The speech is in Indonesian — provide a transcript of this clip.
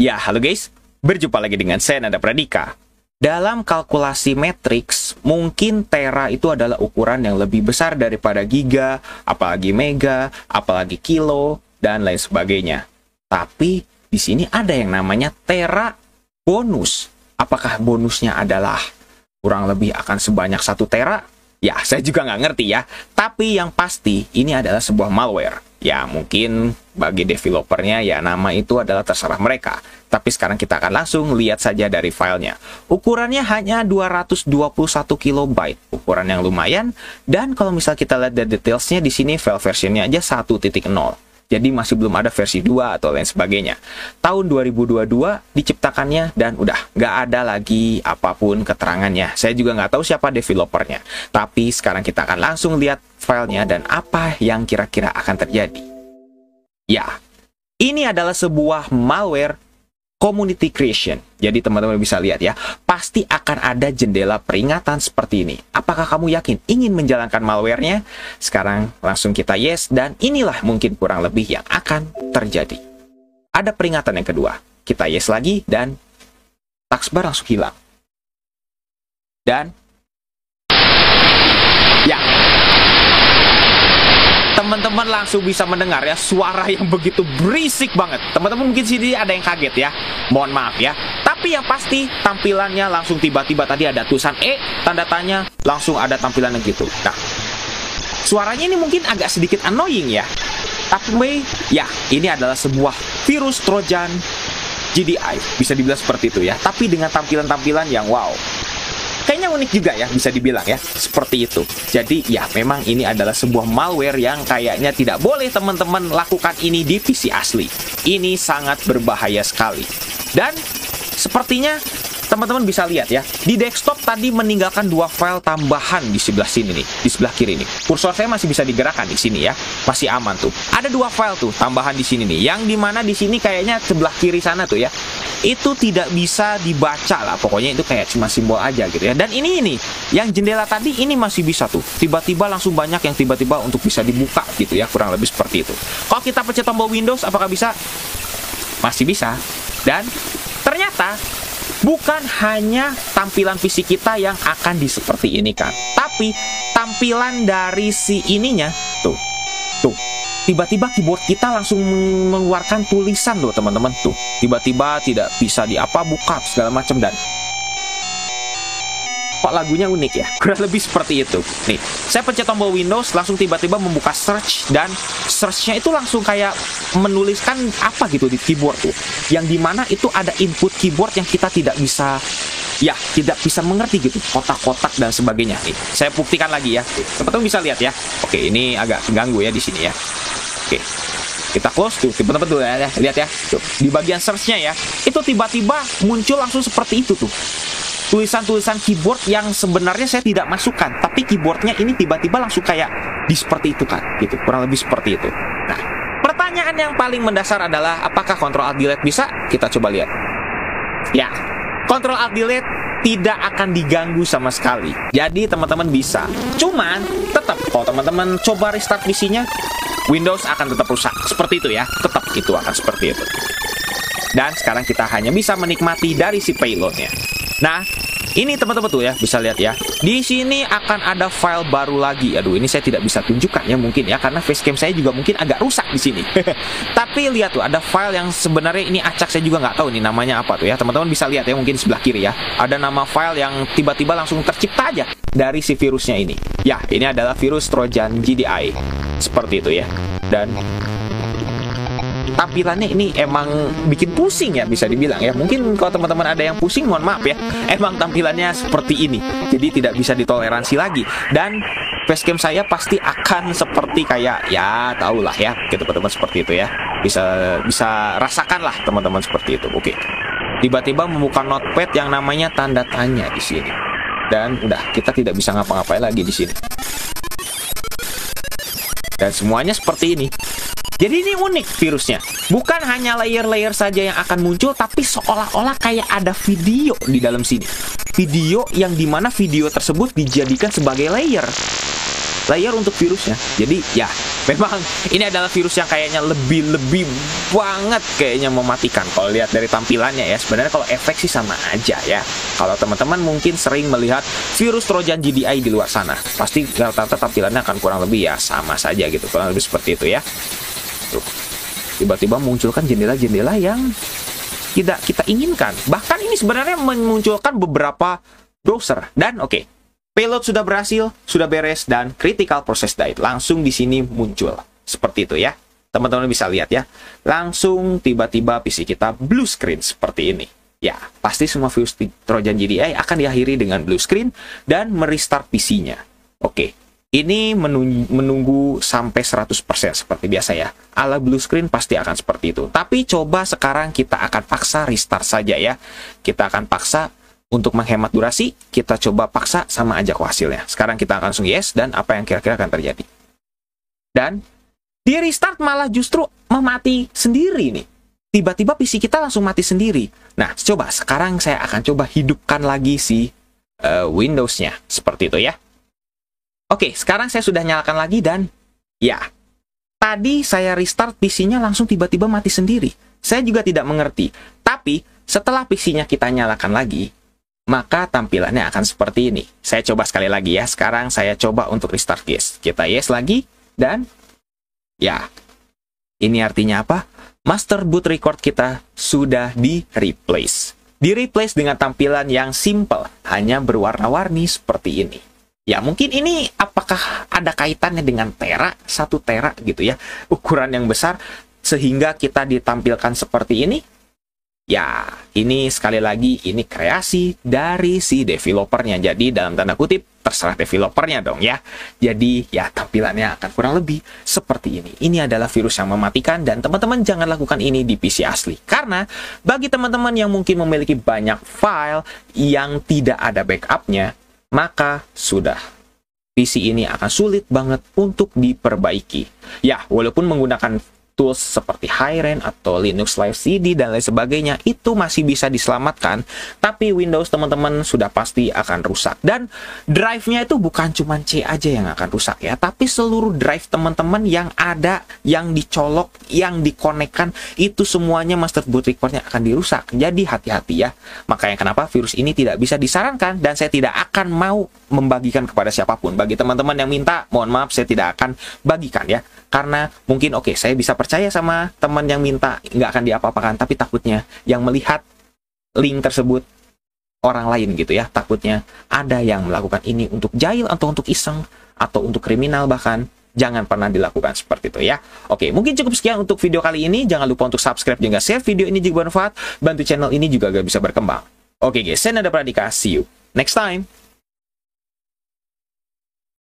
Ya, halo guys. Berjumpa lagi dengan saya, Nanda Pradika. Dalam kalkulasi matriks, mungkin tera itu adalah ukuran yang lebih besar daripada giga, apalagi mega, apalagi kilo, dan lain sebagainya. Tapi, di sini ada yang namanya tera bonus. Apakah bonusnya adalah kurang lebih akan sebanyak 1 tera? Ya, saya juga nggak ngerti ya. Tapi yang pasti, ini adalah sebuah malware. Ya, mungkin bagi developernya ya nama itu adalah terserah mereka. Tapi sekarang kita akan langsung lihat saja dari filenya. Ukurannya hanya 221 KB, ukuran yang lumayan. Dan kalau misal kita lihat dari detailsnya di sini file versionnya aja 1.0. Jadi masih belum ada versi 2 atau lain sebagainya. Tahun 2022 diciptakannya dan udah nggak ada lagi apapun keterangannya. Saya juga nggak tahu siapa developernya. Tapi sekarang kita akan langsung lihat filenya dan apa yang kira-kira akan terjadi. Ya, ini adalah sebuah malware community creation. Jadi teman-teman bisa lihat ya, pasti akan ada jendela peringatan seperti ini. Apakah kamu yakin ingin menjalankan malwarenya? Sekarang langsung kita yes, dan inilah mungkin kurang lebih yang akan terjadi. Ada peringatan yang kedua. Kita yes lagi, dan taskbar langsung hilang. Dan ya, teman-teman langsung bisa mendengar ya suara yang begitu berisik banget. Teman-teman mungkin sini ada yang kaget ya. Mohon maaf ya. Tapi yang pasti tampilannya langsung tiba-tiba tadi ada tulisan E, tanda tanya, langsung ada tampilan yang gitu. Nah, suaranya ini mungkin agak sedikit annoying ya. Tapi ya, ini adalah sebuah virus Trojan GDI. Bisa dibilang seperti itu ya. Tapi dengan tampilan-tampilan yang wow. Kayaknya unik juga ya, bisa dibilang ya, seperti itu. Jadi ya memang ini adalah sebuah malware yang kayaknya tidak boleh teman-teman lakukan ini di PC asli. Ini sangat berbahaya sekali. Dan sepertinya teman-teman bisa lihat ya, di desktop tadi meninggalkan 2 file tambahan di sebelah sini nih, di sebelah kiri nih. Kursor saya masih bisa digerakkan di sini ya, masih aman tuh. Ada 2 file tuh tambahan di sini nih, yang dimana di sini kayaknya sebelah kiri sana tuh ya, itu tidak bisa dibaca lah, pokoknya itu kayak cuma simbol aja gitu ya. Dan ini yang jendela tadi ini masih bisa tuh, tiba-tiba langsung banyak yang tiba-tiba untuk bisa dibuka gitu ya, kurang lebih seperti itu. Kalau kita pencet tombol Windows, apakah bisa? Masih bisa. Dan ternyata bukan hanya tampilan PC kita yang akan seperti ini kan, tapi tampilan dari si ininya tuh tiba-tiba keyboard kita langsung mengeluarkan tulisan loh teman-teman tuh, tiba-tiba tidak bisa buka segala macam. Dan kok lagunya unik ya, kurang lebih seperti itu nih. Saya pencet tombol Windows, langsung tiba-tiba membuka search, dan searchnya itu langsung kayak menuliskan apa gitu di keyboard tuh, yang dimana itu ada input keyboard yang kita tidak bisa mengerti gitu, kotak-kotak dan sebagainya nih. Saya buktikan lagi ya, teman-teman bisa lihat ya. Oke, ini agak ganggu ya di sini ya. Oke, kita close tuh, teman-teman tuh ya, lihat ya tuh, di bagian searchnya ya, itu tiba-tiba muncul langsung seperti itu tuh, tulisan-tulisan keyboard yang sebenarnya saya tidak masukkan, tapi keyboardnya ini tiba-tiba langsung kayak seperti itu kan, gitu, kurang lebih seperti itu. Nah, pertanyaan yang paling mendasar adalah apakah Ctrl Alt Delete bisa? Kita coba lihat. Ya, Ctrl Alt Delete tidak akan diganggu sama sekali. Jadi teman-teman bisa. Cuman tetap kalau teman-teman coba restart PC-nya, Windows akan tetap rusak. Seperti itu ya, tetap itu akan seperti itu. Dan sekarang kita hanya bisa menikmati dari si payloadnya. Nah, ini teman-teman tuh ya, bisa lihat ya. Di sini akan ada file baru lagi. Aduh, ini saya tidak bisa tunjukkan ya mungkin ya, karena facecam saya juga mungkin agak rusak di sini. Tapi lihat tuh, ada file yang sebenarnya ini acak, saya juga nggak tahu nih namanya apa tuh ya. Teman-teman bisa lihat ya, mungkin di sebelah kiri ya. Ada nama file yang tiba-tiba langsung tercipta aja dari si virusnya ini. Ya, ini adalah virus Trojan GDI. Seperti itu ya. Dan tampilannya ini emang bikin pusing ya, bisa dibilang ya. Mungkin kalau teman-teman ada yang pusing, mohon maaf ya. Emang tampilannya seperti ini, jadi tidak bisa ditoleransi lagi. Dan facecam saya pasti akan seperti kayak ya, tahulah ya, gitu teman-teman, seperti itu ya. Bisa rasakan lah teman-teman seperti itu. Oke, tiba-tiba membuka notepad yang namanya tanda tanya di sini. Dan udah, kita tidak bisa ngapa-ngapain lagi di sini. Dan semuanya seperti ini. Jadi ini unik virusnya. Bukan hanya layer-layer saja yang akan muncul, tapi seolah-olah kayak ada video di dalam sini. Video yang dimana video tersebut dijadikan sebagai layer. layer untuk virusnya. Jadi ya, memang ini adalah virus yang kayaknya lebih banget kayaknya mematikan. Kalau lihat dari tampilannya ya, sebenarnya kalau efek sih sama aja ya. Kalau teman-teman mungkin sering melihat virus Trojan GDI di luar sana, pasti rata-rata tampilannya akan kurang lebih ya sama saja gitu, kurang lebih seperti itu ya. Tuh, tiba-tiba munculkan jendela-jendela yang tidak kita inginkan. Bahkan ini sebenarnya memunculkan beberapa browser. Dan oke, payload sudah berhasil, sudah beres, dan critical process died langsung di sini muncul. Seperti itu ya. Teman-teman bisa lihat ya. Langsung tiba-tiba PC kita blue screen seperti ini. Ya, pasti semua virus Trojan GDI akan diakhiri dengan blue screen dan merestart PC-nya. Oke, ini menunggu sampai 100% seperti biasa ya. Ala blue screen pasti akan seperti itu. Tapi coba sekarang kita akan paksa restart saja ya. Kita akan paksa. Untuk menghemat durasi, kita coba paksa sama aja kok hasilnya. Sekarang kita akan langsung yes, dan apa yang kira-kira akan terjadi. Dan, di restart malah justru memati sendiri nih. Tiba-tiba PC kita langsung mati sendiri. Nah, coba sekarang saya akan coba hidupkan lagi si Windows-nya. Seperti itu ya. Oke, sekarang saya sudah nyalakan lagi dan, ya, tadi saya restart PC-nya langsung tiba-tiba mati sendiri. Saya juga tidak mengerti. Tapi, setelah PC-nya kita nyalakan lagi, maka tampilannya akan seperti ini. Saya coba sekali lagi ya. Sekarang saya coba untuk restart yes. Kita yes lagi. Dan ya, ini artinya apa? Master boot record kita sudah di-replace. Di-replace dengan tampilan yang simple. Hanya berwarna-warni seperti ini. Ya, mungkin ini apakah ada kaitannya dengan tera? 1 tera gitu ya. Ukuran yang besar. Sehingga kita ditampilkan seperti ini. Ya, ini sekali lagi, ini kreasi dari si developernya. Jadi, dalam tanda kutip, terserah developernya dong ya. Jadi, ya tampilannya akan kurang lebih seperti ini. Ini adalah virus yang mematikan, dan teman-teman jangan lakukan ini di PC asli. Karena, bagi teman-teman yang mungkin memiliki banyak file yang tidak ada backupnya, maka sudah. PC ini akan sulit banget untuk diperbaiki. Ya, walaupun menggunakan tools seperti Hyren atau Linux Live CD dan lain sebagainya itu masih bisa diselamatkan, tapi Windows teman-teman sudah pasti akan rusak. Dan drive-nya itu bukan cuma C aja yang akan rusak ya, tapi seluruh drive teman-teman yang ada, yang dicolok, yang dikonekkan, itu semuanya master boot record-nya akan dirusak. Jadi hati-hati ya. Makanya kenapa virus ini tidak bisa disarankan, dan saya tidak akan mau membagikan kepada siapapun. Bagi teman-teman yang minta, mohon maaf, saya tidak akan bagikan ya. Karena mungkin oke, saya bisa percaya sama teman yang minta, nggak akan diapa-apakan, tapi takutnya yang melihat link tersebut orang lain gitu ya, takutnya ada yang melakukan ini untuk jahil atau untuk iseng atau untuk kriminal bahkan. Jangan pernah dilakukan seperti itu ya. Oke, mungkin cukup sekian untuk video kali ini. Jangan lupa untuk subscribe juga, share video ini jika bermanfaat, bantu channel ini juga agar bisa berkembang. Oke guys, saya Nanda Pradika, see you next time.